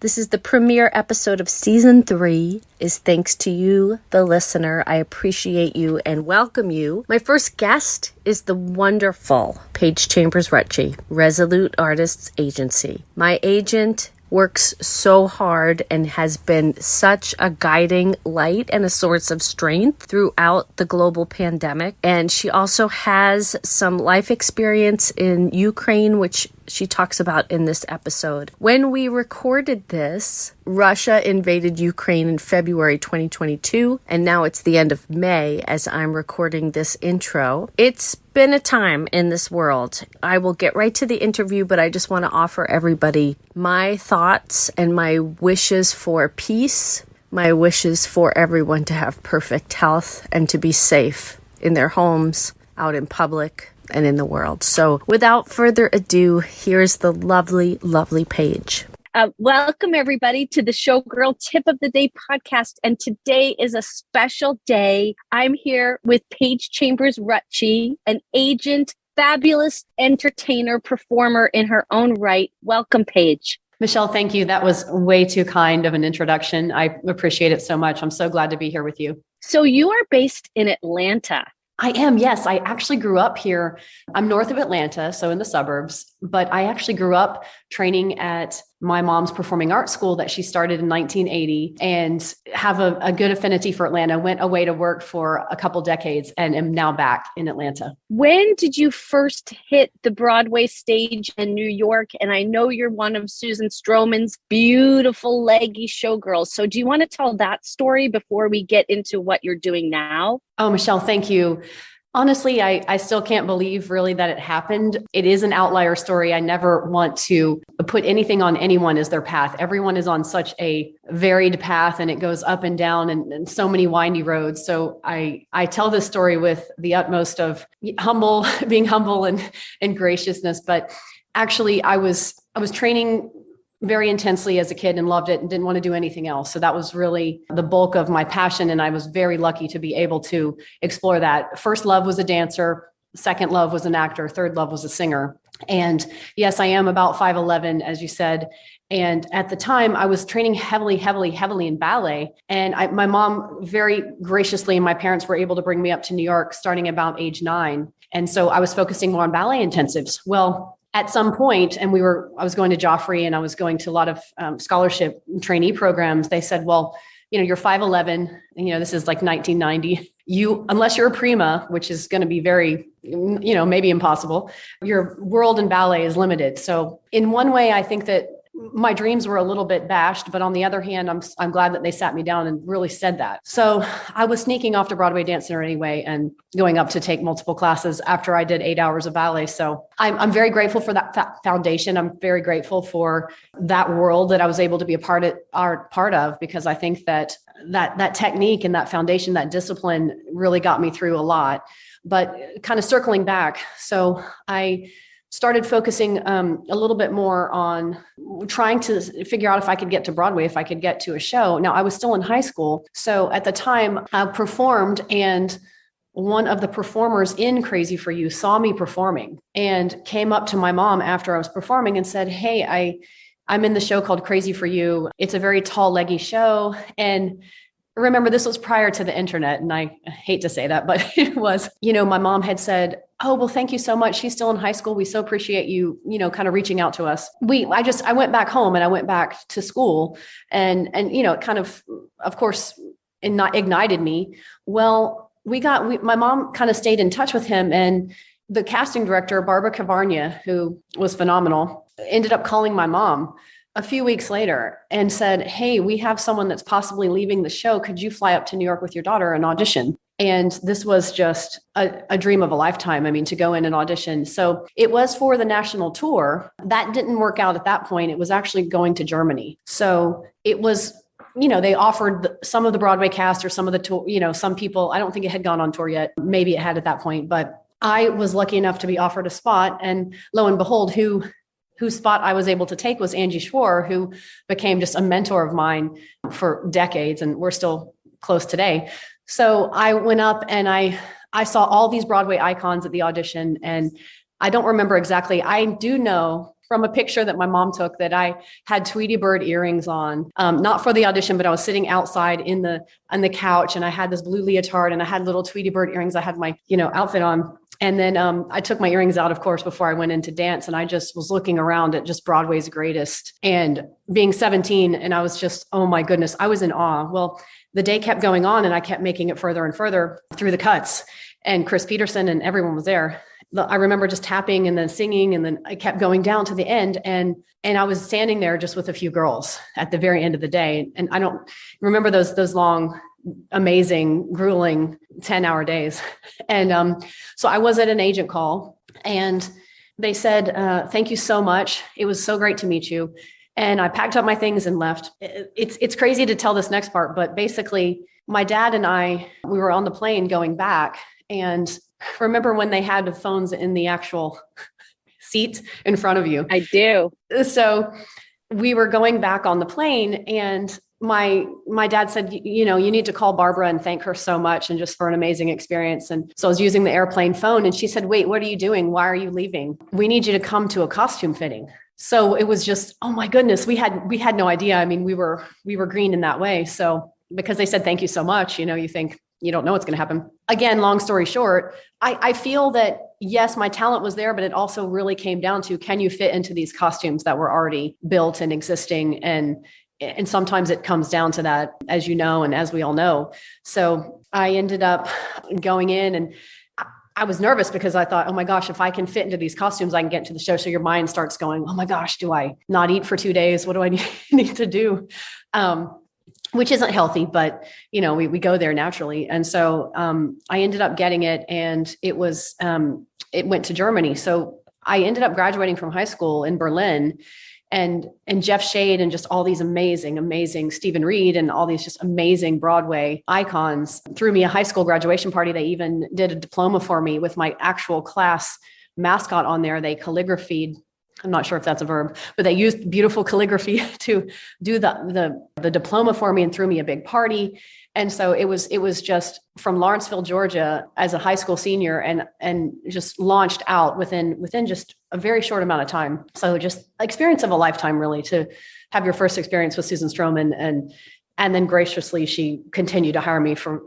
This is the premiere episode of Season 3, is thanks to you, the listener. I appreciate you and welcome you. My first guest is the wonderful Paige Chambers Rutsche, Resolute Artists Agency. My agent works so hard and has been such a guiding light and a source of strength throughout the global pandemic. And she also has some life experience in Ukraine, which she talks about in this episode. When we recorded this, Russia invaded Ukraine in February 2022, and now it's the end of May as I'm recording this intro. It's been a time in this world. I will get right to the interview, but I just want to offer everybody my thoughts and my wishes for peace, my wishes for everyone to have perfect health and to be safe in their homes, out in public, and in the world. So without further ado, here's the lovely, lovely Paige. Welcome, everybody, to the Showgirl Tip of the Day podcast. And today is a special day. I'm here with Paige Chambers Rutsche, an agent, fabulous entertainer, performer in her own right. Welcome, Paige. Michelle, thank you. That was way too kind of an introduction. I appreciate it so much. I'm so glad to be here with you. So you are based in Atlanta. I am. Yes. I actually grew up here. I'm north of Atlanta, so in the suburbs, but I actually grew up training at my mom's performing arts school that she started in 1980 and have a good affinity for Atlanta. Went away to work for a couple decades and am now back in Atlanta. When did you first hit the Broadway stage in New York? And I know you're one of Susan Stroman's beautiful leggy showgirls. So do you want to tell that story before we get into what you're doing now? Oh, Michelle, thank you. Honestly, I still can't believe really that it happened. It is an outlier story. I never want to put anything on anyone as their path. Everyone is on such a varied path and it goes up and down and so many windy roads. So I tell this story with the utmost of being humble and graciousness. But actually I was training very intensely as a kid and loved it and didn't want to do anything else. So that was really the bulk of my passion. And I was very lucky to be able to explore that. First love was a dancer. Second love was an actor. Third love was a singer. And yes, I am about 5'11", as you said. And at the time I was training heavily in ballet. And my mom very graciously and my parents were able to bring me up to New York starting about age 9. And so I was focusing more on ballet intensives. Well, at some point, and I was going to Joffrey and I was going to a lot of scholarship trainee programs. They said, well, you're 5'11", and, this is like 1990. Unless you're a prima, which is going to be very, maybe impossible, your world in ballet is limited. So in one way, I think that my dreams were a little bit bashed, but on the other hand, I'm glad that they sat me down and really said that. So I was sneaking off to Broadway Dance Center anyway and going up to take multiple classes after I did 8 hours of ballet. So I'm very grateful for that foundation. I'm very grateful for that world that I was able to be a part of, because I think that technique and that foundation, that discipline really got me through a lot. But kind of circling back, so I started focusing a little bit more on trying to figure out if I could get to Broadway, if I could get to a show. Now, I was still in high school. So at the time I performed, and one of the performers in Crazy for You saw me performing and came up to my mom after I was performing and said, hey, I'm in the show called Crazy for You. It's a very tall, leggy show. And remember, this was prior to the internet, and I hate to say that, but it was, my mom had said, oh, well, thank you so much. She's still in high school. We so appreciate you, kind of reaching out to us. I went back home and I went back to school and it kind of course, ignited me. Well, my mom kind of stayed in touch with him, and the casting director, Barbara Kavarnia, who was phenomenal, ended up calling my mom a few weeks later and said, hey, we have someone that's possibly leaving the show. Could you fly up to New York with your daughter and audition? And this was just a dream of a lifetime. I mean, to go in and audition. So it was for the national tour. That didn't work out at that point. It was actually going to Germany. So it was, they offered some of the Broadway cast or some of the tour, some people, I don't think it had gone on tour yet. Maybe it had at that point, but I was lucky enough to be offered a spot. And lo and behold, whose spot I was able to take was Angie Schwar, who became just a mentor of mine for decades. And we're still close today. So I went up and I saw all these Broadway icons at the audition, and I don't remember exactly. I do know from a picture that my mom took that I had Tweety Bird earrings on, not for the audition, but I was sitting outside on the couch and I had this blue leotard and I had little Tweety Bird earrings. I had my, outfit on. And then I took my earrings out, of course, before I went into dance. And I just was looking around at just Broadway's greatest and being 17. And I was just, oh my goodness, I was in awe. Well, the day kept going on and I kept making it further and further through the cuts. And Chris Peterson and everyone was there. I remember just tapping and then singing, and then I kept going down to the end. And I was standing there just with a few girls at the very end of the day. And I don't remember those long, amazing, grueling 10-hour days. And so I was at an agent call and they said, thank you so much. It was so great to meet you. And I packed up my things and left. It's crazy to tell this next part, but basically my dad and we were on the plane going back, and remember when they had the phones in the actual seat in front of you? I do. So we were going back on the plane and my dad said, you need to call Barbara and thank her so much and just for an amazing experience. And so I was using the airplane phone and she said, wait, what are you doing? Why are you leaving? We need you to come to a costume fitting. So it was just, oh my goodness, we had no idea. I mean, we were green in that way. So because they said, thank you so much, you think, you don't know what's going to happen. Again, long story short, I feel that, yes, my talent was there, but it also really came down to, can you fit into these costumes that were already built and existing? And sometimes it comes down to that, as you know, and as we all know. So I ended up going in and I was nervous because I thought, oh my gosh, if I can fit into these costumes, I can get into the show. So your mind starts going, oh my gosh, do I not eat for 2 days? What do I need to do? Which isn't healthy, but we go there naturally. And so I ended up getting it, and it went to Germany. So I ended up graduating from high school in Berlin, and Jeff Shade and just all these amazing Stephen Reed and all these just amazing Broadway icons threw me a high school graduation party. They even did a diploma for me with my actual class mascot on there. They calligraphied. I'm not sure if that's a verb, but they used beautiful calligraphy to do the diploma for me and threw me a big party. And so it was just from Lawrenceville, Georgia, as a high school senior, and just launched out within just a very short amount of time. So just experience of a lifetime, really, to have your first experience with Susan Stroman, and then graciously she continued to hire me for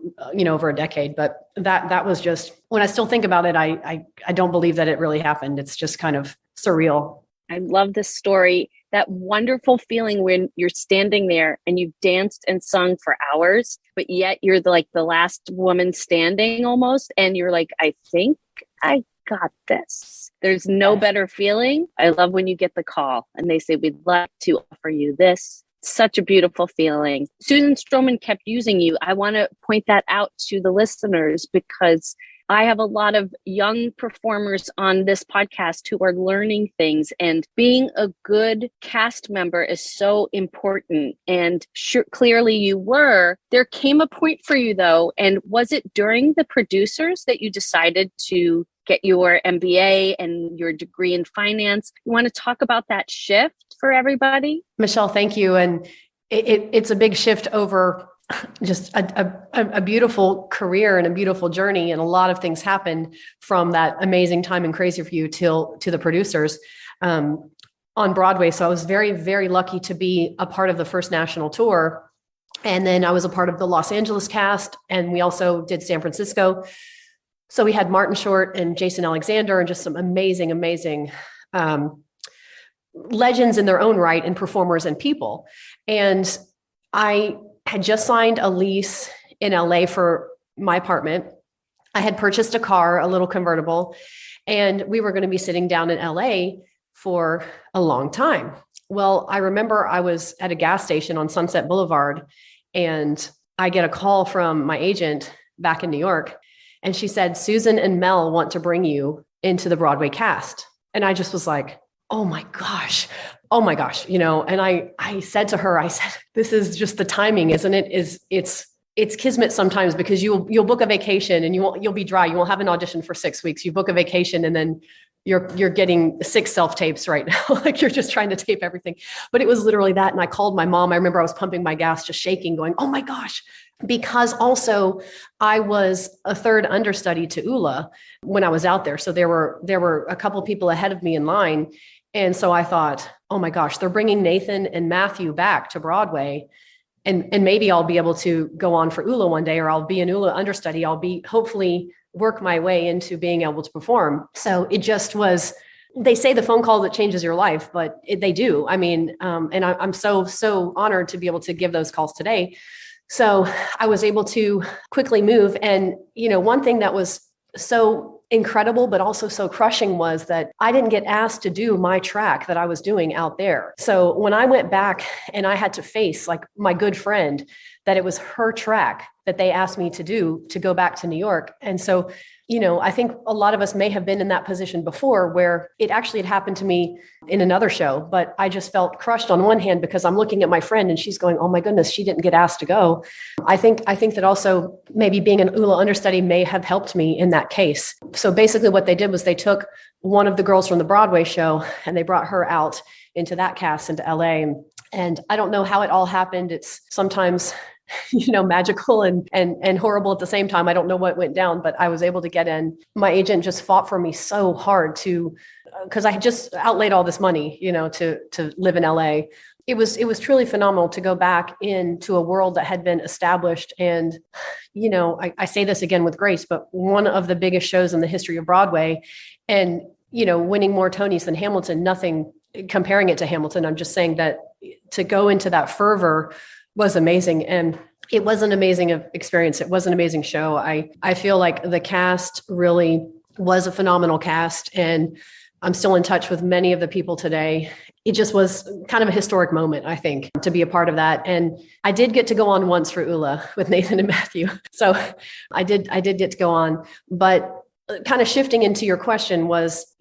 over a decade. But that was just, when I still think about it, I don't believe that it really happened. It's just kind of surreal. I love this story. That wonderful feeling when you're standing there and you've danced and sung for hours, but yet you're the last woman standing almost. And you're like, I think I got this. There's no better feeling. I love when you get the call and they say, we'd like to offer you this. Such a beautiful feeling. Susan Stroman kept using you. I want to point that out to the listeners because I have a lot of young performers on this podcast who are learning things, and being a good cast member is so important. And clearly you were. There came a point for you though. And was it during the producers that you decided to get your MBA and your degree in finance? You want to talk about that shift for everybody? Michelle, thank you. And it's a big shift over just a beautiful career and a beautiful journey. And a lot of things happened from that amazing time in Crazy for You to the producers on Broadway. So I was very, very lucky to be a part of the first national tour. And then I was a part of the Los Angeles cast. And we also did San Francisco. So we had Martin Short and Jason Alexander and just some amazing legends in their own right, and performers and people. And I had just signed a lease in LA for my apartment. I had purchased a car, a little convertible, and we were going to be sitting down in LA for a long time. Well, I remember I was at a gas station on Sunset Boulevard, and I get a call from my agent back in New York. And she said, Susan and Mel want to bring you into the Broadway cast. And I just was like, oh my gosh, and I said to her, I said, this is just the timing, isn't it? It's kismet sometimes, because you'll book a vacation and you'll be dry. You won't have an audition for 6 weeks. You book a vacation and then you're getting 6 self-tapes right now. Like you're just trying to tape everything. But it was literally that. And I called my mom. I remember I was pumping my gas, just shaking, going, oh my gosh. Because also I was a third understudy to Ula when I was out there. So there were a couple of people ahead of me in line. And so I thought, oh my gosh, they're bringing Nathan and Matthew back to Broadway. And maybe I'll be able to go on for Ula one day, or I'll be an Ula understudy. I'll be hopefully work my way into being able to perform. So it just was, they say the phone call that changes your life, but they do. I mean, and I'm so honored to be able to give those calls today. So I was able to quickly move. And, one thing that was so incredible, but also so crushing was that I didn't get asked to do my track that I was doing out there. So when I went back and I had to face like my good friend, that it was her track that they asked me to do to go back to New York. And so, I think a lot of us may have been in that position before where it actually had happened to me in another show, but I just felt crushed on one hand because I'm looking at my friend and she's going, oh my goodness, she didn't get asked to go. I think that also maybe being an Ula understudy may have helped me in that case. So basically what they did was they took one of the girls from the Broadway show and they brought her out into that cast into LA. And I don't know how it all happened. It's sometimes magical and horrible at the same time. I don't know what went down, but I was able to get in. My agent just fought for me so hard because I had just outlaid all this money, to live in LA. It was truly phenomenal to go back into a world that had been established. And, I say this again with grace, but one of the biggest shows in the history of Broadway and, winning more Tonys than Hamilton, nothing comparing it to Hamilton. I'm just saying that to go into that fervor was amazing. And it was an amazing experience. It was an amazing show. I feel like the cast really was a phenomenal cast. And I'm still in touch with many of the people today. It just was kind of a historic moment, I think, to be a part of that. And I did get to go on once for Ula with Nathan and Matthew. So I did get to go on, but kind of shifting into your question was,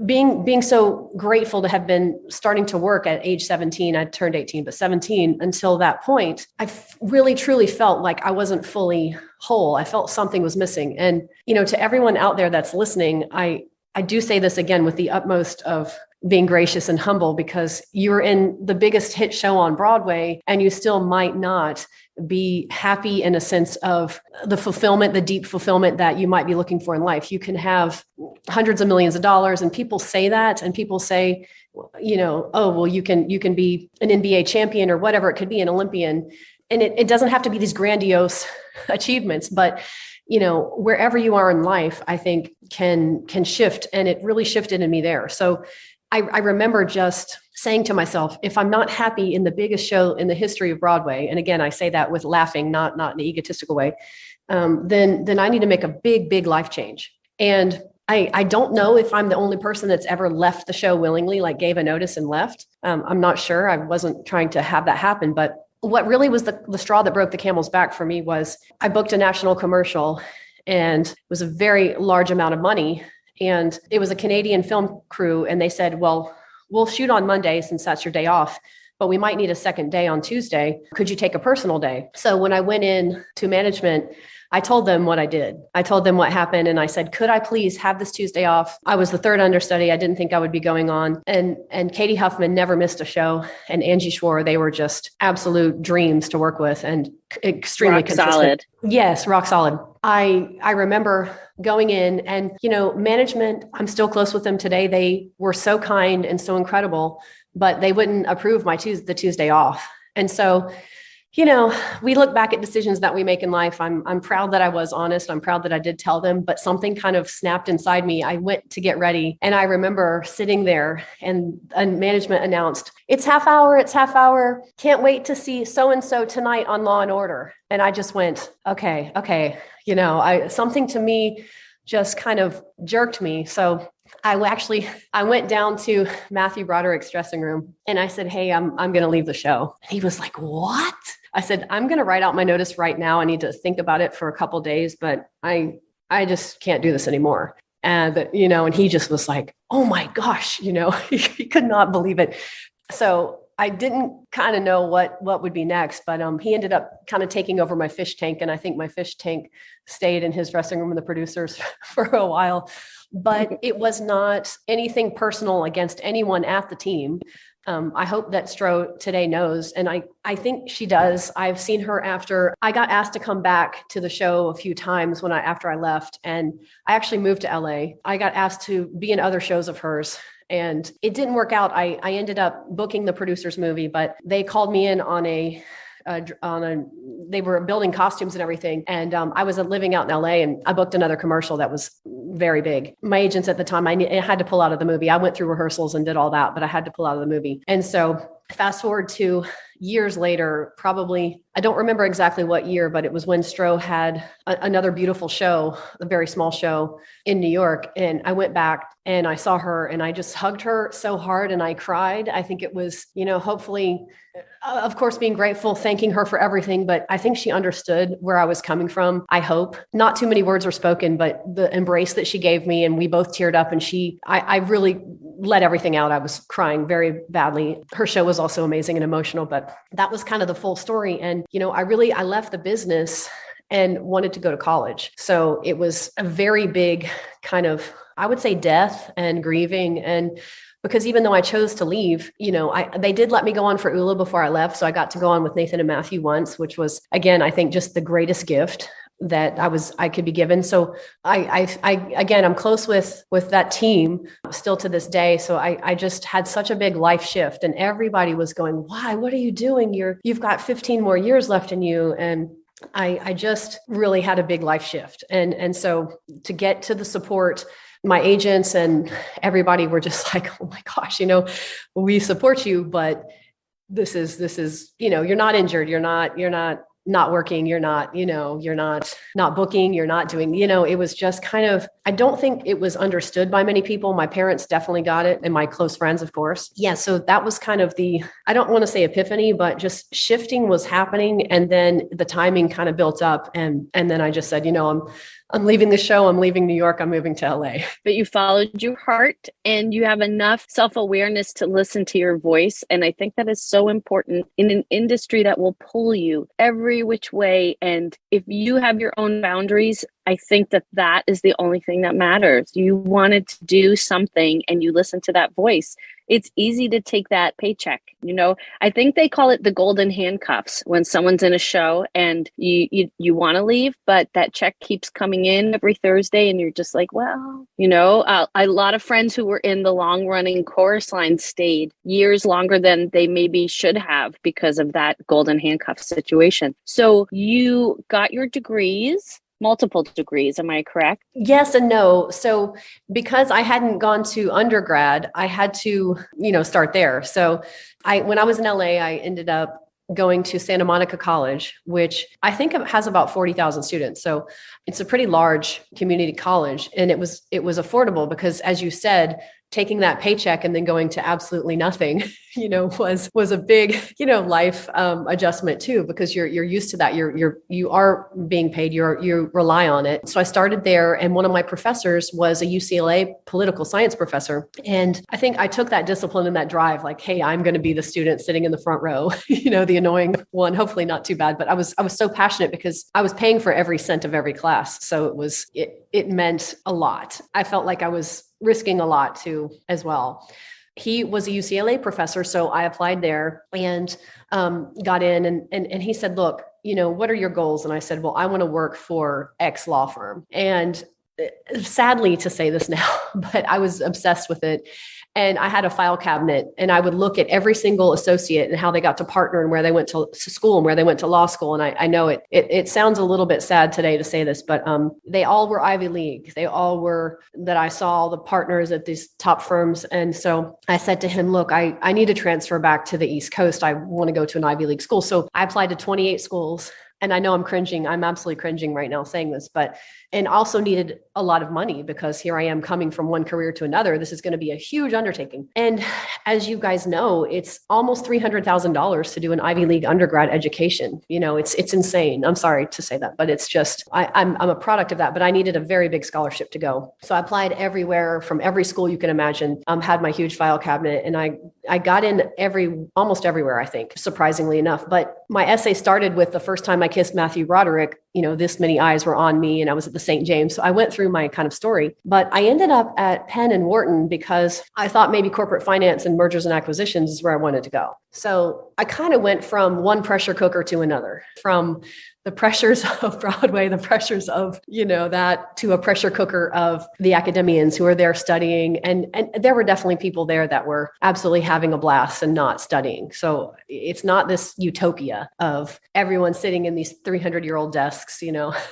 being so grateful to have been starting to work at age 17, I turned 18, but 17 until that point, I really truly felt like I wasn't fully whole. I felt something was missing. And, to everyone out there that's listening, I do say this again with the utmost of being gracious and humble, because you're in the biggest hit show on Broadway and you still might not be happy in a sense of the fulfillment, the deep fulfillment that you might be looking for in life. You can have hundreds of millions of dollars and people say that, and people say, oh, well, you can be an NBA champion or whatever it could be, an Olympian. And it doesn't have to be these grandiose achievements, but wherever you are in life, I think can shift. And it really shifted in me there. So I remember just saying to myself, if I'm not happy in the biggest show in the history of Broadway, and again, I say that with laughing, not in an egotistical way, then I need to make a big life change. And I don't know if I'm the only person that's ever left the show willingly, like gave a notice and left. I'm not sure. I wasn't trying to have that happen. But what really was the straw that broke the camel's back for me was I booked a national commercial, and it was a very large amount of money. And it was a Canadian film crew. And they said, well, we'll shoot on Monday since that's your day off, but we might need a second day on Tuesday. Could you take a personal day? So when I went in to management, I told them what I did. I told them what happened. And I said, could I please have this Tuesday off? I was the third understudy. I didn't think I would be going on. And Katie Huffman never missed a show. And Angie Schwar, they were just absolute dreams to work with and extremely consistent. Solid. Yes, rock solid. I remember going in and, management, I'm still close with them today. They were so kind and so incredible, but they wouldn't approve the Tuesday off. And so, we look back at decisions that we make in life. I'm proud that I was honest. I'm proud that I did tell them, but something kind of snapped inside me. I went to get ready, and I remember sitting there and management announced, it's half hour. Can't wait to see so-and-so tonight on Law and Order. And I just went, okay. Something to me just kind of jerked me. So I went down to Matthew Broderick's dressing room and I said, hey, I'm going to leave the show. And he was like, what? I said, I'm going to write out my notice right now. I need to think about it for a couple of days, but I just can't do this anymore. And he just was like, oh my gosh, he could not believe it. So I didn't kind of know what would be next, but he ended up kind of taking over my fish tank. And I think my fish tank stayed in his dressing room with the producers for a while, but it was not anything personal against anyone at the team. I hope that Stro today knows, and I think she does. I've seen her after I got asked to come back to the show a few times after I left, and I actually moved to LA. I got asked to be in other shows of hers, and it didn't work out. I ended up booking the producer's movie, but they called me in they were building costumes and everything. And I was living out in LA, and I booked another commercial that was very big. My agents at the time, I had to pull out of the movie. I went through rehearsals and did all that, but I had to pull out of the movie. And so fast forward to years later, probably, I don't remember exactly what year, but it was when Stro had another beautiful show, a very small show in New York. And I went back and I saw her and I just hugged her so hard and I cried. I think it was, hopefully, of course, being grateful, thanking her for everything. But I think she understood where I was coming from. I hope not too many words were spoken, but the embrace that she gave me, and we both teared up, and I really let everything out. I was crying very badly. Her show was also amazing and emotional, but that was kind of the full story. And, I left the business and wanted to go to college. So it was a very big kind of, I would say, death and grieving. And because even though I chose to leave, they did let me go on for ULA before I left. So I got to go on with Nathan and Matthew once, which was, again, I think just the greatest gift that I could be given. So I'm close with that team still to this day. So I just had such a big life shift, and everybody was going, why, what are you doing? You've got 15 more years left in you. And I just really had a big life shift. And so to get to the support, my agents and everybody were just like, oh my gosh, we support you, but this is, you're not injured. You're not working. You're not booking. You're not doing, it was just kind of, I don't think it was understood by many people. My parents definitely got it, and my close friends, of course. Yeah. So that was kind of I don't want to say epiphany, but just shifting was happening. And then the timing kind of built up. And then I just said, I'm leaving the show. I'm leaving New York. I'm moving to LA. But you followed your heart, and you have enough self-awareness to listen to your voice. And I think that is so important in an industry that will pull you every which way. And if you have your own boundaries, I think that is the only thing that matters. You wanted to do something and you listen to that voice. It's easy to take that paycheck. I think they call it the golden handcuffs when someone's in a show and you want to leave, but that check keeps coming in every Thursday and you're just like, well, a lot of friends who were in the long running chorus line stayed years longer than they maybe should have because of that golden handcuff situation. So you got your degrees. Multiple degrees, am I correct? Yes and no. So because I hadn't gone to undergrad, I had to, start there. So when I was in LA, I ended up going to Santa Monica College, which I think has about 40,000 students. So it's a pretty large community college, and it was affordable because, as you said, taking that paycheck and then going to absolutely nothing, was a big, life adjustment too, because you're used to that. You are being paid, you rely on it. So I started there, and one of my professors was a UCLA political science professor. And I think I took that discipline and that drive, like, hey, I'm going to be the student sitting in the front row, the annoying one, hopefully not too bad. But I was so passionate because I was paying for every cent of every class. So it meant a lot. I felt like I was risking a lot too, as well. He was a UCLA professor, so I applied there and got in. And he said, look, what are your goals? And I said, well, I want to work for X law firm. And sadly to say this now, but I was obsessed with it. And I had a file cabinet, and I would look at every single associate and how they got to partner and where they went to school and where they went to law school. And I know it sounds a little bit sad today to say this, but they all were Ivy League. They all were that I saw the partners at these top firms. And so I said to him, look, I need to transfer back to the East Coast. I want to go to an Ivy League school. So I applied to 28 schools. And I know I'm cringing. I'm absolutely cringing right now saying this, and also needed a lot of money because here I am coming from one career to another. This is going to be a huge undertaking. And as you guys know, it's almost $300,000 to do an Ivy League undergrad education. It's insane. I'm sorry to say that, but it's just, I'm a product of that, but I needed a very big scholarship to go. So I applied everywhere from every school you can imagine, had my huge file cabinet. And I got in almost everywhere, I think, surprisingly enough. But my essay started with the first time I kissed Matthew Broderick, this many eyes were on me and I was at the St. James. So I went through my kind of story, but I ended up at Penn and Wharton because I thought maybe corporate finance and mergers and acquisitions is where I wanted to go. So I kind of went from one pressure cooker to another, from the pressures of Broadway, the pressures of, that, to a pressure cooker of the academians who are there studying. And there were definitely people there that were absolutely having a blast and not studying. So it's not this utopia of everyone sitting in these 300-year-old desks,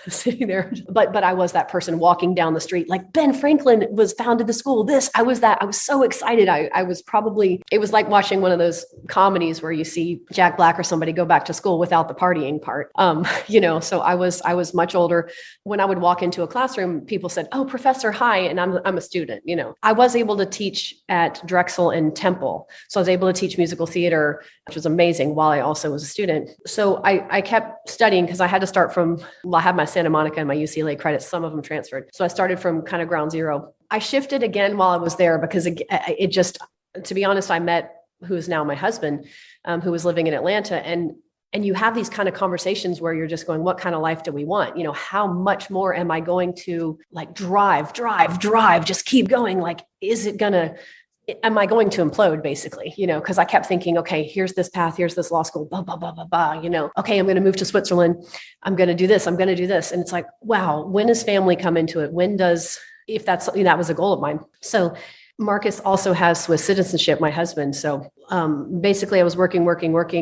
sitting there. But I was that person walking down the street, like Ben Franklin founded the school. I was so excited. It was like watching one of those comedies where you see Jack Black or somebody go back to school without the partying part. So I was much older. When I would walk into a classroom, people said, "Oh, professor, hi." And I'm a student, I was able to teach at Drexel and Temple. So I was able to teach musical theater, which was amazing, while I also was a student. So I kept studying because I had to start I had my Santa Monica and my UCLA credits. Some of them transferred. So I started from kind of ground zero. I shifted again while I was there because it just, to be honest, I met who is now my husband, who was living in Atlanta. And you have these kind of conversations where you're just going, what kind of life do we want? How much more am I going to drive, just keep going? Am I going to implode basically? Because I kept thinking, okay, here's this path, here's this law school, blah, blah, blah, blah, blah, okay, I'm going to move to Switzerland. I'm going to do this. I'm going to do this. And it's like, wow, when does family come into it? If that's something that was a goal of mine. So Marcus also has Swiss citizenship, my husband. So basically I was working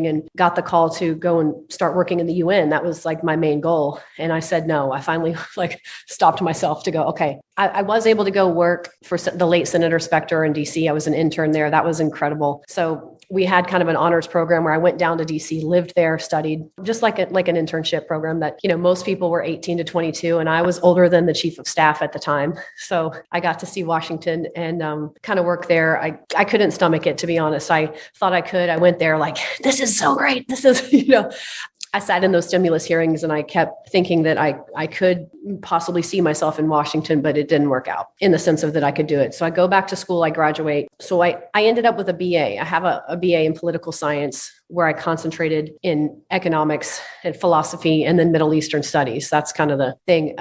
and got the call to go and start working in the UN. That was my main goal. And I said, no. I finally stopped myself to go, okay. I was able to go work for the late Senator Specter in DC. I was an intern there. That was incredible. So we had kind of an honors program where I went down to DC, lived there, studied, just like an internship program that, most people were 18 to 22. And I was older than the chief of staff at the time. So I got to see Washington and kind of work there. I couldn't stomach it, to be honest. I thought I could. I went there this is so great. This is, I sat in those stimulus hearings and I kept thinking that I could possibly see myself in Washington, but it didn't work out in the sense of that I could do it. So I go back to school, I graduate. So I ended up with a BA. I have a BA in political science where I concentrated in economics and philosophy and then Middle Eastern studies. That's kind of the thing.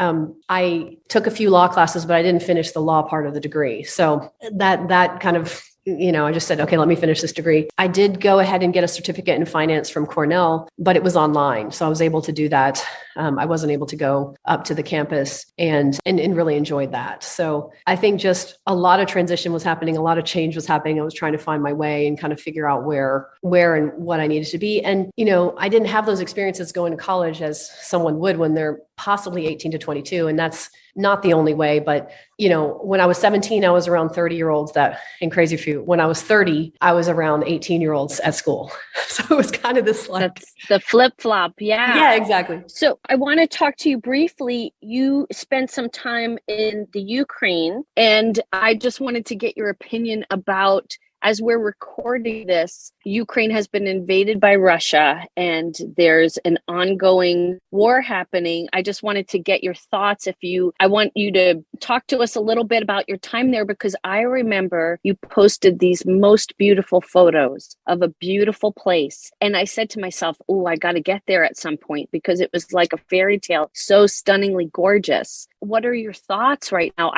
I took a few law classes, but I didn't finish the law part of the degree. So that kind of, I just said, okay, let me finish this degree. I did go ahead and get a certificate in finance from Cornell, but it was online. So I was able to do that. I wasn't able to go up to the campus and really enjoyed that. So I think just a lot of transition was happening. A lot of change was happening. I was trying to find my way and kind of figure out where and what I needed to be. And, I didn't have those experiences going to college as someone would when they're possibly 18 to 22. And that's not the only way, but when I was 17, I was around 30-year-olds and crazy for you. When I was 30, I was around 18-year-olds at school. So it was kind of this That's the flip-flop. Yeah. Yeah, exactly. So I want to talk to you briefly. You spent some time in the Ukraine, and I just wanted to get your opinion about, as we're recording this, Ukraine has been invaded by Russia and there's an ongoing war happening. I just wanted to get your thoughts. I want you to talk to us a little bit about your time there, because I remember you posted these most beautiful photos of a beautiful place. And I said to myself, oh, I got to get there at some point because it was like a fairy tale, so stunningly gorgeous. What are your thoughts right now?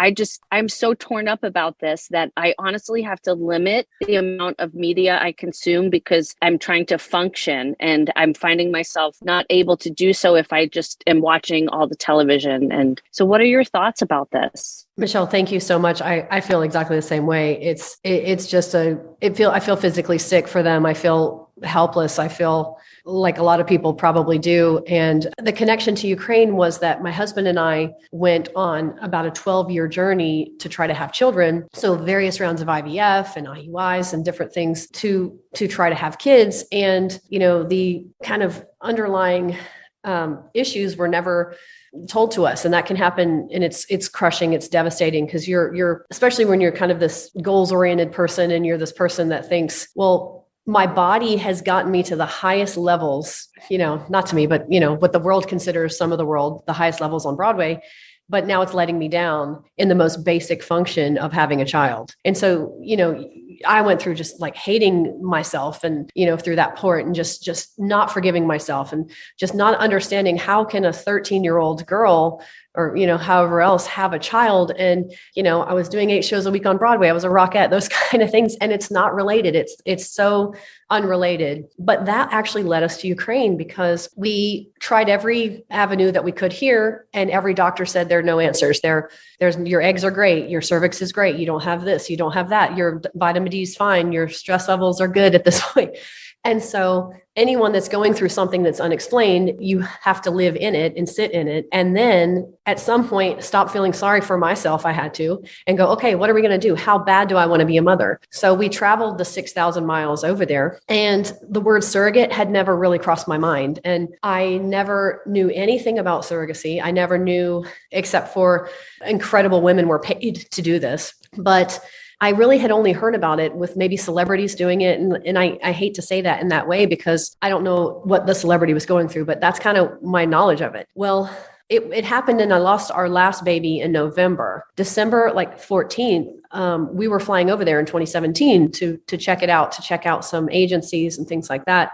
I'm so torn up about this that I honestly have to limit the amount of media I consume because I'm trying to function and I'm finding myself not able to do so if I just am watching all the television. And so what are your thoughts about this? Michelle, thank you so much. I feel exactly the same way. It's just I feel physically sick for them. I feel helpless. I feel like a lot of people probably do. And the connection to Ukraine was that my husband and I went on about a 12-year journey to try to have children. So various rounds of IVF and IUIs and different things to try to have kids. And, the kind of underlying issues were never told to us. And that can happen. And it's crushing. It's devastating because you're, especially when you're kind of this goals oriented person and you're this person that thinks, well, my body has gotten me to the highest levels, not to me, but, what the world considers some of the world, the highest levels on Broadway. But now it's letting me down in the most basic function of having a child. And so, I went through just like hating myself and, through that point, and just not forgiving myself and just not understanding how can a 13-year-old girl or, however else have a child. And, I was doing 8 shows a week on Broadway. I was a rockette, those kind of things. And it's not related. It's so unrelated. But that actually led us to Ukraine because we tried every avenue that we could here. And every doctor said there are no answers. There's your eggs are great. Your cervix is great. You don't have this. You don't have that. Your vitamin D is fine. Your stress levels are good at this point. And so anyone that's going through something that's unexplained, you have to live in it and sit in it. And then at some point, stop feeling sorry for myself. I had to, and go, okay, what are we going to do? How bad do I want to be a mother? So we traveled the 6,000 miles over there, and the word surrogate had never really crossed my mind. And I never knew anything about surrogacy. I never knew, except for incredible women were paid to do this. But I really had only heard about it with maybe celebrities doing it. And I hate to say that in that way because I don't know what the celebrity was going through, but that's kind of my knowledge of it. Well, it happened and I lost our last baby in November. December 14th, we were flying over there in 2017 to check it out, to check out some agencies and things like that.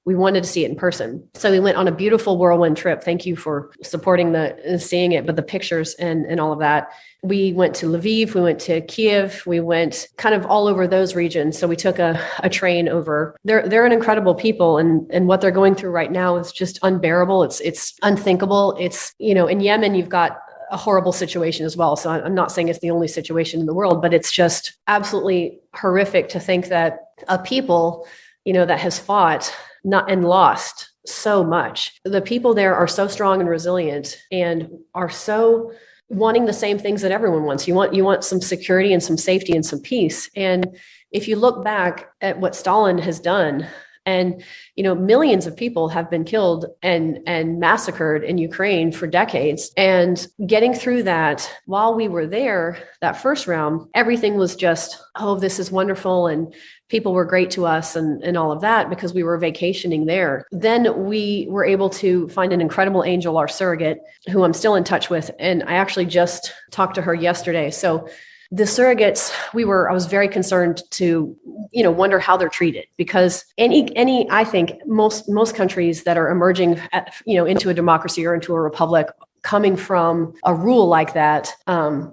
We wanted to see it in person. So we went on a beautiful whirlwind trip. Thank you for supporting seeing it, but the pictures and all of that. We went to Lviv, we went to Kiev, we went kind of all over those regions. So we took a train over. They're an incredible people, and what they're going through right now is just unbearable. It's unthinkable. It's, in Yemen, you've got a horrible situation as well. So I'm not saying it's the only situation in the world, but it's just absolutely horrific to think that a people, that has fought and lost so much. The people there are so strong and resilient and are so wanting the same things that everyone wants. You want some security and some safety and some peace. And if you look back at what Stalin has done, and, millions of people have been killed and massacred in Ukraine for decades. And getting through that while we were there, that first round, everything was just, oh, this is wonderful. And people were great to us and all of that because we were vacationing there. Then we were able to find an incredible angel, our surrogate, who I'm still in touch with. And I actually just talked to her yesterday. So the surrogates, I was very concerned to, wonder how they're treated because I think most countries that are emerging, into a democracy or into a republic, coming from a rule like that,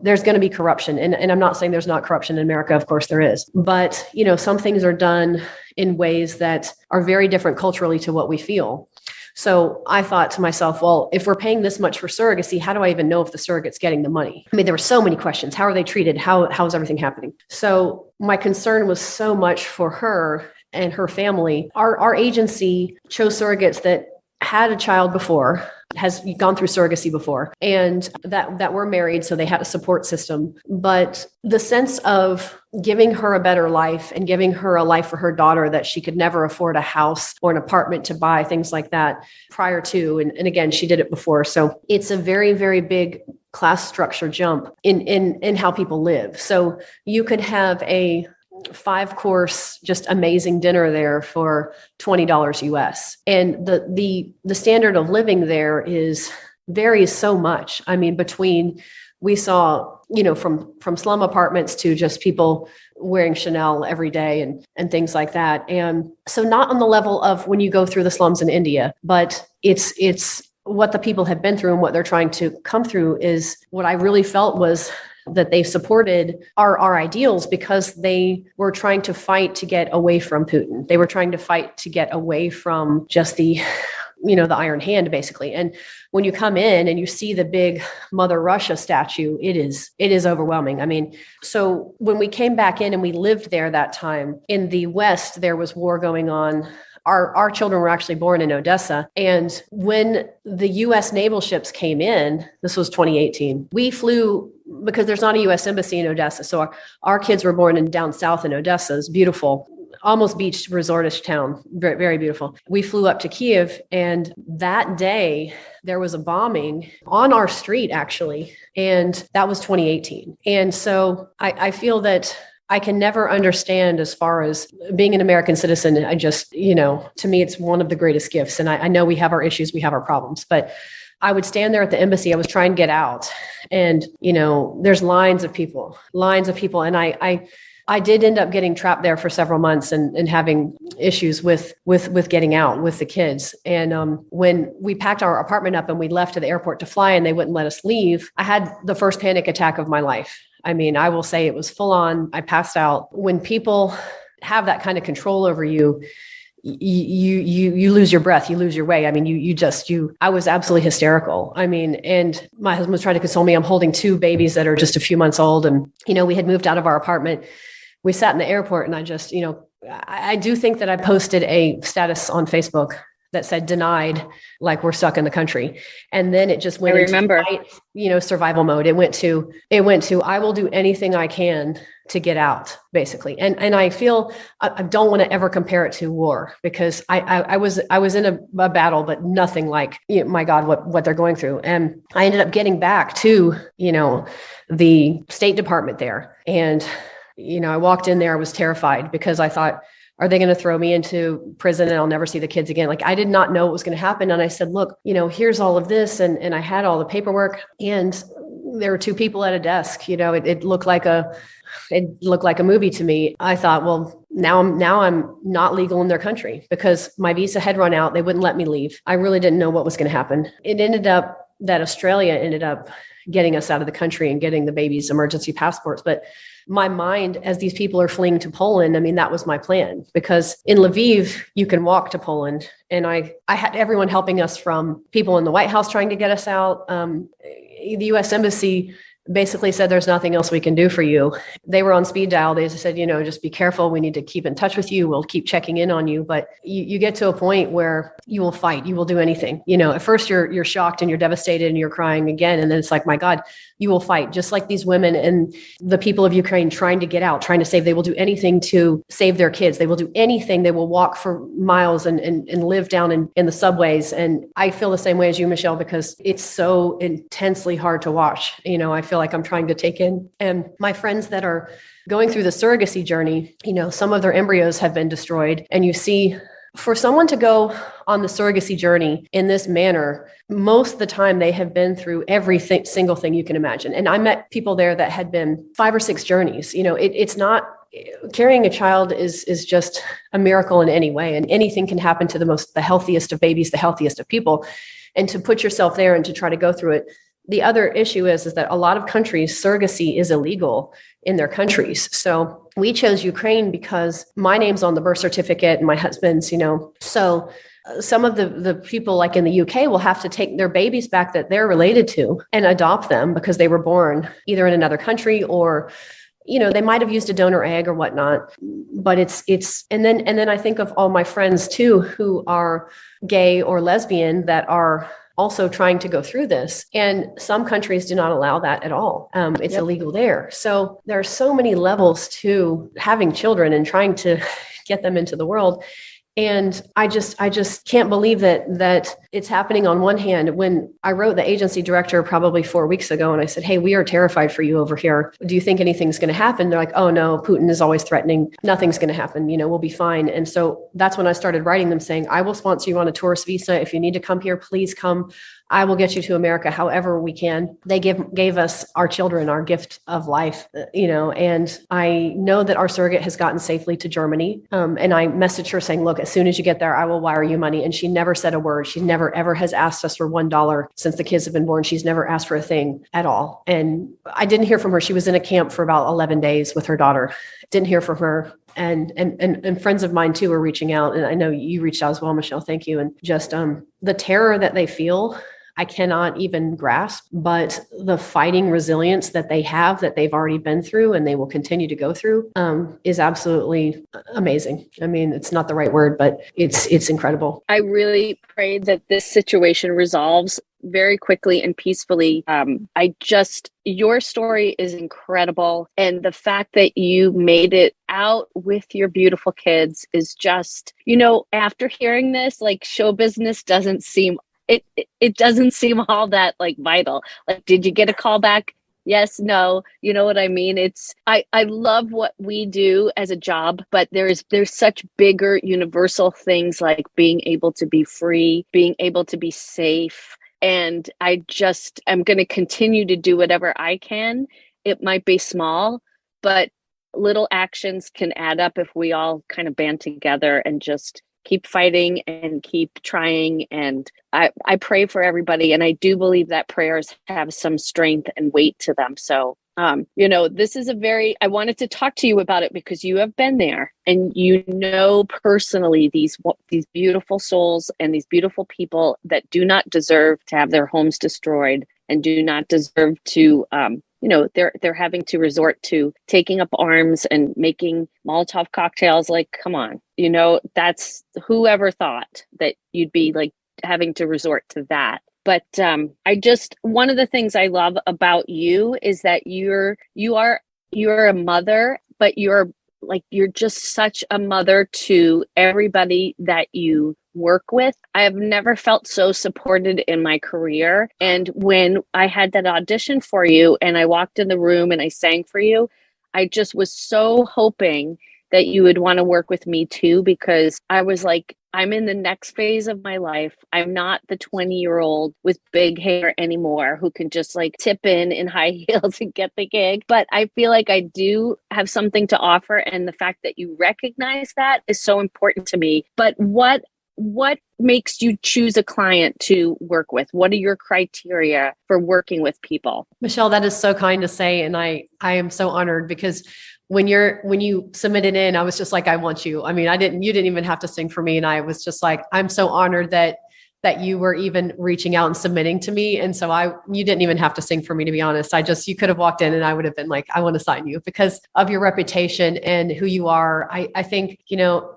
there's going to be corruption. And I'm not saying there's not corruption in America. Of course there is. But, some things are done in ways that are very different culturally to what we feel. So I thought to myself, well, if we're paying this much for surrogacy, how do I even know if the surrogate's getting the money? I mean, there were so many questions. How are they treated? How is everything happening? So my concern was so much for her and her family. Our agency chose surrogates that had a child before, has gone through surrogacy before, and that were married. So they had a support system. But the sense of giving her a better life and giving her a life for her daughter that she could never afford a house or an apartment to buy, things like that prior to. And again, she did it before. So it's a very, very big class structure jump in how people live. So you could have a 5-course, just amazing dinner there for $20 US. And the standard of living there varies so much. I mean, we saw, from slum apartments to just people wearing Chanel every day and things like that. And so not on the level of when you go through the slums in India, but it's what the people have been through and what they're trying to come through is what I really felt was that they supported our ideals because they were trying to fight to get away from Putin. They were trying to fight to get away from just the Iron Hand, basically. And when you come in and you see the big Mother Russia statue, it is overwhelming. I mean, so when we came back in and we lived there that time, in the West, there was war going on. Our children were actually born in Odessa. And when the U.S. naval ships came in, this was 2018, we flew because there's not a U.S. embassy in Odessa. So our kids were born down south in Odessa. It's beautiful, almost beach resortish town, very, very beautiful. We flew up to Kiev, and that day there was a bombing on our street, actually. And that was 2018. And so I feel that I can never understand as far as being an American citizen. I just, to me, it's one of the greatest gifts. And I know we have our issues, we have our problems, but I would stand there at the embassy. I was trying to get out and, there's lines of people. And I did end up getting trapped there for several months and having issues with getting out with the kids. And when we packed our apartment up and we left to the airport to fly and they wouldn't let us leave, I had the first panic attack of my life. I mean, I will say it was full on. I passed out. When people have that kind of control over you, you lose your breath, you lose your way. I mean, I was absolutely hysterical. I mean, and my husband was trying to console me. I'm holding two babies that are just a few months old. And, we had moved out of our apartment. We sat in the airport and I just, I do think that I posted a status on Facebook that said denied, like we're stuck in the country. And then it just went into survival mode. It went to, I will do anything I can to get out, basically. And I feel, I don't want to ever compare it to war, because I was in a battle, but nothing like, my God, what they're going through. And I ended up getting back to, the State Department there. And, I walked in there, I was terrified because I thought, are they going to throw me into prison and I'll never see the kids again? Like, I did not know what was going to happen. And I said, look, here's all of this. And I had all the paperwork, and there were two people at a desk. It looked like a movie to me. I thought, well, now I'm not legal in their country because my visa had run out. They wouldn't let me leave. I really didn't know what was going to happen. It ended up that Australia ended up getting us out of the country and getting the babies emergency passports. But my mind, as these people are fleeing to Poland, I mean, that was my plan, because in Lviv, you can walk to Poland. And I had everyone helping us, from people in the White House trying to get us out. The U.S. Embassy basically said, there's nothing else we can do for you. They were on speed dial. They just said, just be careful. We need to keep in touch with you. We'll keep checking in on you. But you get to a point where you will fight. You will do anything. At first you're shocked and you're devastated and you're crying again. And then it's like, my God, you will fight. Just like these women and the people of Ukraine trying to get out, trying to save. They will do anything to save their kids. They will do anything. They will walk for miles and live down in the subways. And I feel the same way as you, Michelle, because it's so intensely hard to watch. I feel like I'm trying to take in. And my friends that are going through the surrogacy journey, some of their embryos have been destroyed. And you see, for someone to go on the surrogacy journey in this manner, most of the time they have been through every single thing you can imagine. And I met people there that had been 5 or 6 journeys. It's not, carrying a child is just a miracle in any way. And anything can happen to the healthiest of babies, the healthiest of people. And to put yourself there and to try to go through it. The other issue is that a lot of countries, surrogacy is illegal in their countries. So we chose Ukraine because my name's on the birth certificate and my husband's, so some of the people like in the UK will have to take their babies back that they're related to and adopt them because they were born either in another country or, they might have used a donor egg or whatnot. But and then I think of all my friends too, who are gay or lesbian that are also trying to go through this. And some countries do not allow that at all. It's illegal there. So there are so many levels to having children and trying to get them into the world. And I just can't believe that it's happening on one hand. When I wrote the agency director probably 4 weeks ago, and I said, hey, we are terrified for you over here. Do you think anything's going to happen? They're like, oh no, Putin is always threatening. Nothing's going to happen. We'll be fine. And so that's when I started writing them saying, I will sponsor you on a tourist visa. If you need to come here, please come. I will get you to America however we can. They gave us our children, our gift of life, and I know that our surrogate has gotten safely to Germany. And I messaged her saying, look, as soon as you get there, I will wire you money. And she never said a word. She never, ever has asked us for $1 since the kids have been born. She's never asked for a thing at all. And I didn't hear from her. She was in a camp for about 11 days with her daughter. Didn't hear from her. And friends of mine too are reaching out. And I know you reached out as well, Michelle. Thank you. And just the terror that they feel, I cannot even grasp, but the fighting resilience that they have, that they've already been through and they will continue to go through, is absolutely amazing. I mean, it's not the right word, but it's incredible. I really pray that this situation resolves very quickly and peacefully. Your story is incredible. And the fact that you made it out with your beautiful kids is just, after hearing this, like, show business doesn't seem it doesn't seem all that like vital. Like, did you get a call back? Yes, no, you know what I mean? I love what we do as a job, but there's such bigger universal things like being able to be free, being able to be safe. And I'm going to continue to do whatever I can. It might be small, but little actions can add up if we all kind of band together and just keep fighting and keep trying. And I pray for everybody. And I do believe that prayers have some strength and weight to them. So, this is I wanted to talk to you about it because you have been there and you know personally these beautiful souls and these beautiful people that do not deserve to have their homes destroyed and do not deserve to, they're having to resort to taking up arms and making Molotov cocktails. Like, come on, that's whoever thought that you'd be like having to resort to that. But one of the things I love about you is that you're a mother, but you're just such a mother to everybody that you work with. I have never felt so supported in my career. And when I had that audition for you and I walked in the room and I sang for you, I just was so hoping that you would want to work with me too, because I was like, I'm in the next phase of my life. I'm not the 20-year-old with big hair anymore who can just like tip in high heels and get the gig. But I feel like I do have something to offer. And the fact that you recognize that is so important to me. But what makes you choose a client to work with? What are your criteria for working with people? Michelle, that is so kind to say. And I am so honored because when you submitted in, I was just like, I want you. I mean, you didn't even have to sing for me. And I was just like, I'm so honored that you were even reaching out and submitting to me. And so you didn't even have to sing for me, to be honest. You could have walked in and I would have been like, I want to sign you because of your reputation and who you are. I think,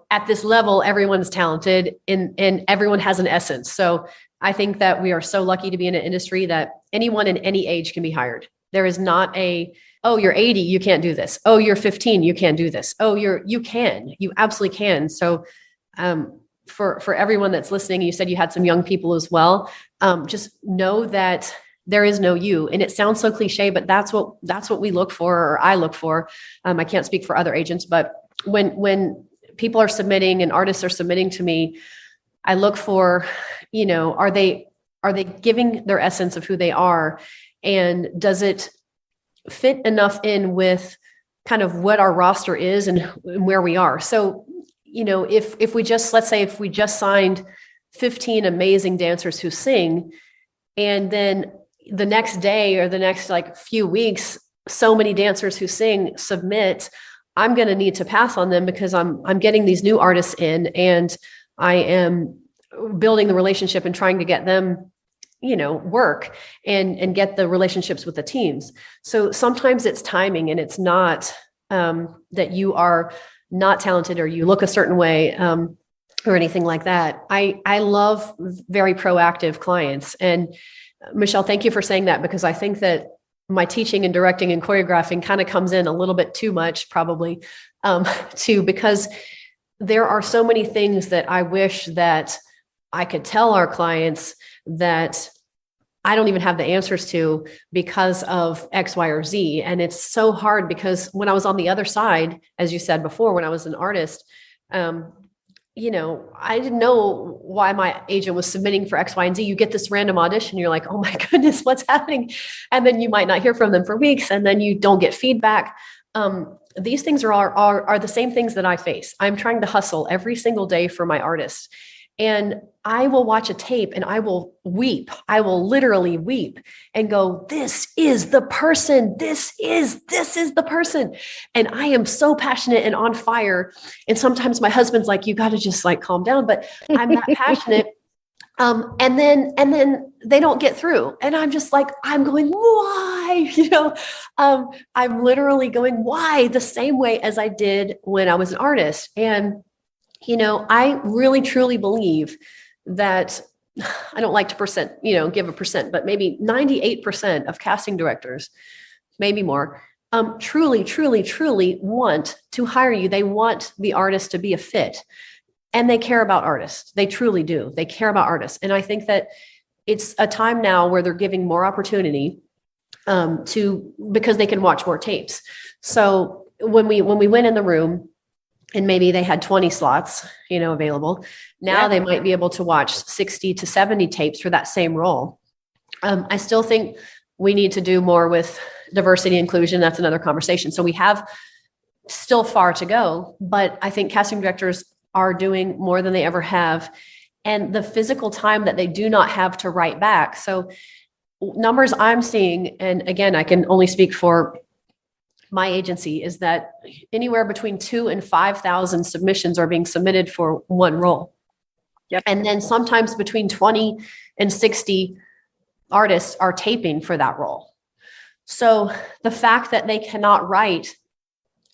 at this level, everyone's talented and everyone has an essence. So I think that we are so lucky to be in an industry that anyone in any age can be hired. There is not oh, you're 80, you can't do this. Oh, you're 15, you can't do this. Oh, you absolutely can. So, for everyone that's listening, you said you had some young people as well. Just know that there is no you. And it sounds so cliche, but that's what we look for, or I look for. I can't speak for other agents, but when people are submitting and artists are submitting to me, I look for, are they giving their essence of who they are? And does it fit enough in with kind of what our roster is and where we are? So, if we just signed 15 amazing dancers who sing, and then the next day or the next few weeks, so many dancers who sing submit, I'm going to need to pass on them because I'm getting these new artists in and I am building the relationship and trying to get them, work and get the relationships with the teams. So sometimes it's timing and it's not that you are not talented or you look a certain way or anything like that. I love very proactive clients. And Michelle, thank you for saying that, because I think that my teaching and directing and choreographing kind of comes in a little bit too much probably too, because there are so many things that I wish that I could tell our clients that I don't even have the answers to because of X, Y, or Z. And it's so hard because when I was on the other side, as you said before, when I was an artist, I didn't know why my agent was submitting for X, Y, and Z. You get this random audition. You're like, oh my goodness, what's happening? And then you might not hear from them for weeks and then you don't get feedback. These things are the same things that I face. I'm trying to hustle every single day for my artists. And I will watch a tape and I will weep. I will literally weep and go, this is the person. This is the person. And I am so passionate and on fire. And sometimes my husband's like, you got to just calm down, but I'm that passionate. And then they don't get through. And I'm just like, I'm going, why? I'm literally going, why? The same way as I did when I was an artist. And I really, truly believe that I don't like to give a percent, but maybe 98% of casting directors, maybe more, truly, truly, truly want to hire you. They want the artist to be a fit and they care about artists. They truly do. They care about artists. And I think that it's a time now where they're giving more opportunity because they can watch more tapes. So when we went in the room, and maybe they had 20 slots, available. Now they might be able to watch 60 to 70 tapes for that same role. I still think we need to do more with diversity inclusion. That's another conversation. So we have still far to go, but I think casting directors are doing more than they ever have. And the physical time that they do not have to write back. So numbers I'm seeing, and again, I can only speak for my agency, is that anywhere between 2,000 and 5,000 submissions are being submitted for one role. Yep. And then sometimes between 20 and 60 artists are taping for that role. So the fact that they cannot write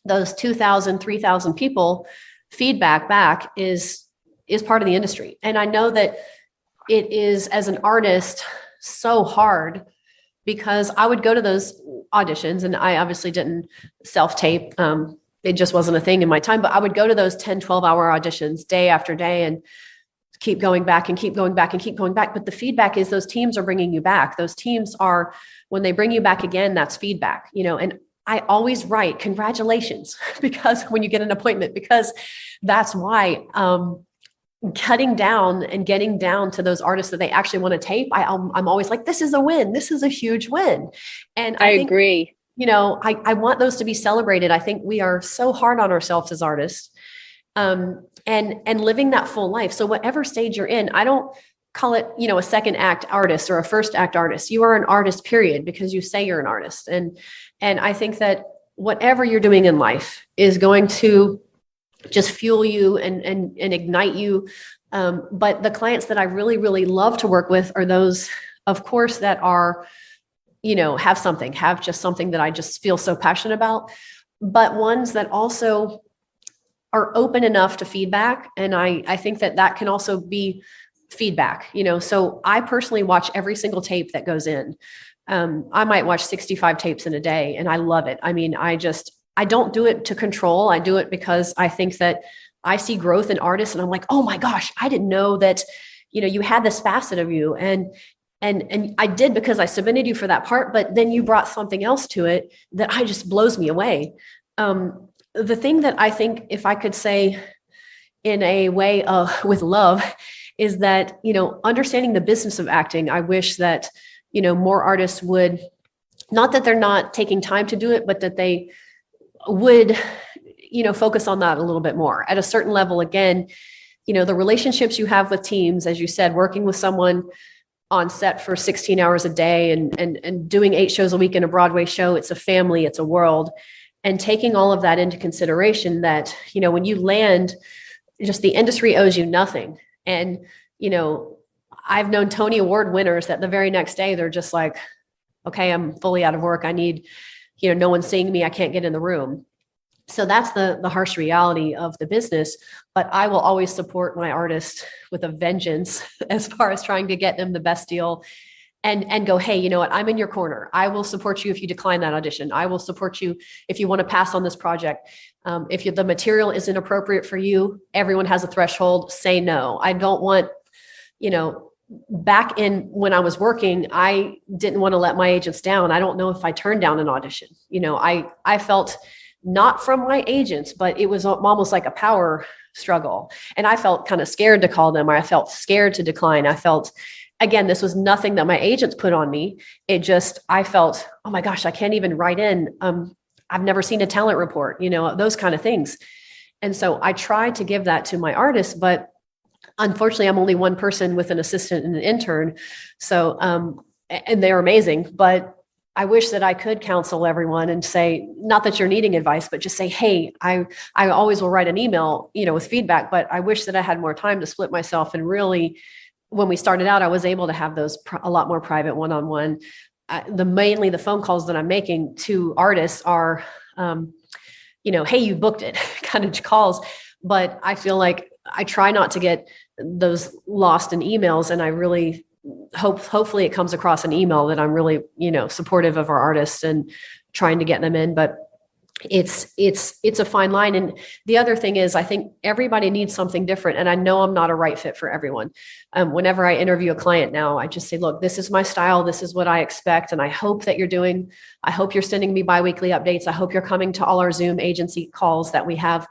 those 2,000, 3,000 people feedback back is part of the industry. And I know that it is, as an artist, so hard, because I would go to those auditions, and I obviously didn't self-tape. It just wasn't a thing in my time, but I would go to those 10, 12-hour auditions day after day and keep going back and keep going back and keep going back. But the feedback is those teams are bringing you back. Those teams are, when they bring you back again, that's feedback, and I always write congratulations because when you get an appointment, because that's why cutting down and getting down to those artists that they actually want to tape. I'm always like, this is a win. This is a huge win. And I think, agree. I want those to be celebrated. I think we are so hard on ourselves as artists, and living that full life. So whatever stage you're in, I don't call it, a second act artist or a first act artist. You are an artist, period, because you say you're an artist. And I think that whatever you're doing in life is going to just fuel you and ignite you. But the clients that I really, really love to work with are those, of course, that are, have just something that I just feel so passionate about, but ones that also are open enough to feedback. And I think that can also be feedback, so I personally watch every single tape that goes in. I might watch 65 tapes in a day, and I love it. I mean, I don't do it to control. I do it because I think that I see growth in artists, and I'm like, oh my gosh, I didn't know that, you had this facet of you. And I did, because I submitted you for that part, but then you brought something else to it that just blows me away. The thing that I think, if I could say in a way with love, is that, understanding the business of acting, I wish that, more artists would, not that they're not taking time to do it, but that they would, focus on that a little bit more at a certain level. Again, the relationships you have with teams, as you said, working with someone on set for 16 hours a day and doing 8 shows a week in a Broadway show, it's a family, it's a world. And taking all of that into consideration, that, when you land, just the industry owes you nothing. And, I've known Tony Award winners that the very next day, they're just like, okay, I'm fully out of work. I need, no one's seeing me. I can't get in the room. So that's the harsh reality of the business. But I will always support my artists with a vengeance as far as trying to get them the best deal, and go, hey, you know what? I'm in your corner. I will support you if you decline that audition. I will support you if you want to pass on this project. If the material isn't appropriate for you, everyone has a threshold. Say no. I don't want, back in when I was working, I didn't want to let my agents down. I don't know if I turned down an audition. I felt, not from my agents, but it was almost like a power struggle. And I felt kind of scared to call them, or I felt scared to decline. I felt, again, this was nothing that my agents put on me. I felt, oh my gosh, I can't even write in. I've never seen a talent report, those kind of things. And so I tried to give that to my artists, but unfortunately, I'm only one person with an assistant and an intern. So, and they're amazing, but I wish that I could counsel everyone and say, not that you're needing advice, but just say, hey, I always will write an email, with feedback, but I wish that I had more time to split myself. And really, when we started out, I was able to have those a lot more private one-on-one. Mainly the phone calls that I'm making to artists are, hey, you booked it kind of calls. But I feel like I try not to get those lost in emails. And I really hopefully it comes across an email that I'm really, supportive of our artists and trying to get them in. But it's a fine line. And the other thing is, I think everybody needs something different. And I know I'm not a right fit for everyone. Whenever I interview a client now, I just say, look, this is my style. This is what I expect. And I hope you're sending me biweekly updates. I hope you're coming to all our Zoom agency calls that we have.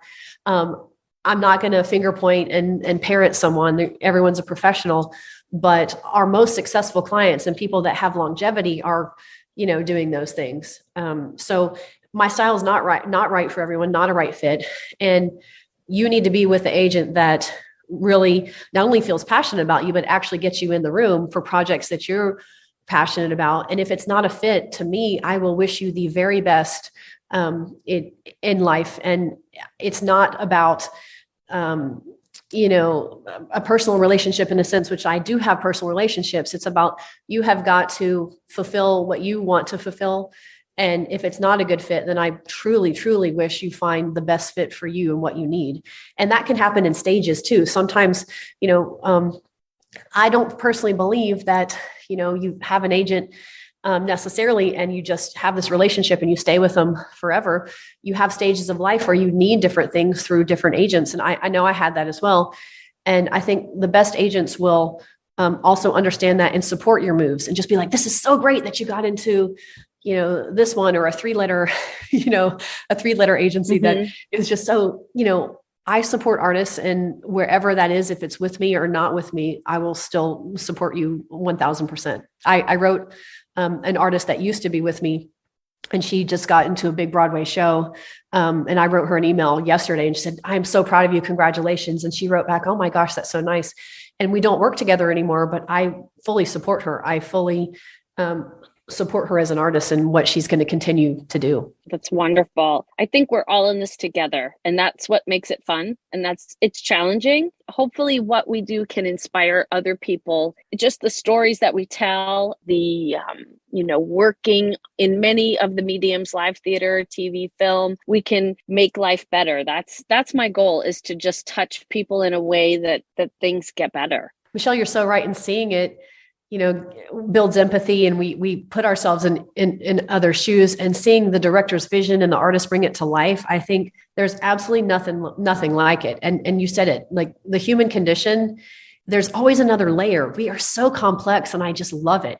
I'm not going to finger point and parent someone. Everyone's a professional, but our most successful clients and people that have longevity are, doing those things. So my style is not right for everyone, not a right fit. And you need to be with the agent that really not only feels passionate about you, but actually gets you in the room for projects that you're passionate about. And if it's not a fit, to me, I will wish you the very best in life. And it's not about, a personal relationship in a sense, which I do have personal relationships. It's about, you have got to fulfill what you want to fulfill. And if it's not a good fit, then I truly, truly wish you find the best fit for you and what you need. And that can happen in stages too. Sometimes, I don't personally believe that, you have an agent necessarily, and you just have this relationship and you stay with them forever. You have stages of life where you need different things through different agents. And I know I had that as well. And I think the best agents will also understand that and support your moves and just be like, this is so great that you got into, this one, or a three-letter agency that is just so, I support artists, and wherever that is, if it's with me or not with me, I will still support you 1000%. I wrote an artist that used to be with me, and she just got into a big Broadway show. And I wrote her an email yesterday and she said, I'm so proud of you. Congratulations. And she wrote back, oh my gosh, that's so nice. And we don't work together anymore, but I fully support her. I fully support her as an artist and what she's going to continue to do. That's wonderful. I think we're all in this together, and that's what makes it fun. And it's challenging. Hopefully what we do can inspire other people. Just the stories that we tell, the, working in many of the mediums, live theater, TV, film, we can make life better. That's my goal, is to just touch people in a way that things get better. Michelle, you're so right in seeing it. Builds empathy, and we put ourselves in other shoes, and seeing the director's vision and the artist bring it to life. I think there's absolutely nothing like it. And you said it, like the human condition, there's always another layer. We are so complex, and I just love it.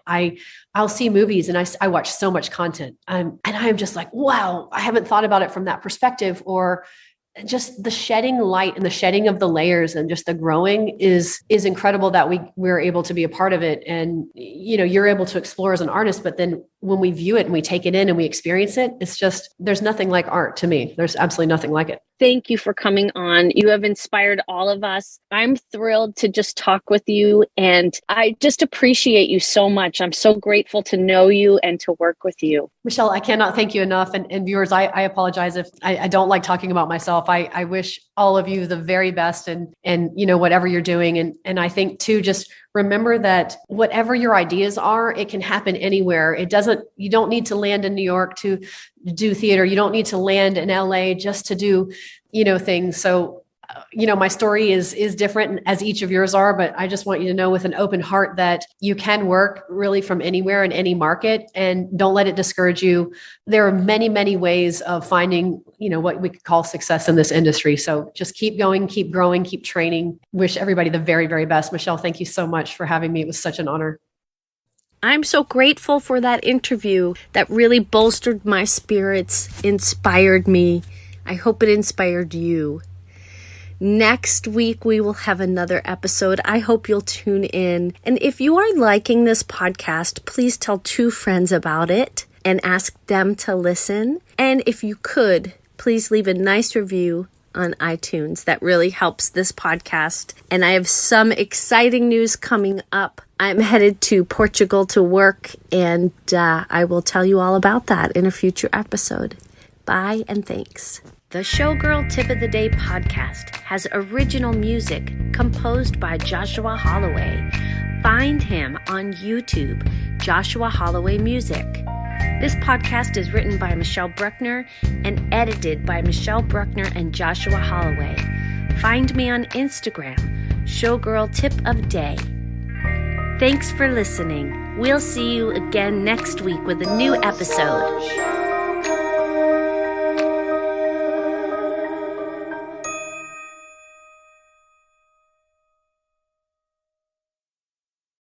I'll see movies and I watch so much content, and I'm just like, wow, I haven't thought about it from that perspective. Or just the shedding light and the shedding of the layers and just the growing is incredible that we're able to be a part of it. And, you're able to explore as an artist, but then when we view it and we take it in and we experience it, it's just, there's nothing like art to me. There's absolutely nothing like it. Thank you for coming on. You have inspired all of us. I'm thrilled to just talk with you, and I just appreciate you so much. I'm so grateful to know you and to work with you. Michelle, I cannot thank you enough. And viewers, I apologize if I don't like talking about myself. I wish all of you the very best and whatever you're doing. And I think too, just remember that whatever your ideas are, it can happen anywhere. You don't need to land in New York to do theater. You don't need to land in LA just to do, things. So, my story is different, as each of yours are, but I just want you to know with an open heart that you can work really from anywhere in any market, and don't let it discourage you. There are many, many ways of finding, what we could call success in this industry. So just keep going, keep growing, keep training. Wish everybody the very, very best. Michelle, thank you so much for having me. It was such an honor. I'm so grateful for that interview. That really bolstered my spirits, inspired me. I hope it inspired you. Next week, we will have another episode. I hope you'll tune in. And if you are liking this podcast, please tell 2 friends about it and ask them to listen. And if you could, please leave a nice review on iTunes. That really helps this podcast. And I have some exciting news coming up. I'm headed to Portugal to work, and I will tell you all about that in a future episode. Bye, and thanks. The Showgirl Tip of the Day podcast has original music composed by Joshua Holloway. Find him on YouTube, Joshua Holloway Music. This podcast is written by Michelle Bruckner and edited by Michelle Bruckner and Joshua Holloway. Find me on Instagram, Showgirl Tip of Day. Thanks for listening. We'll see you again next week with a new episode.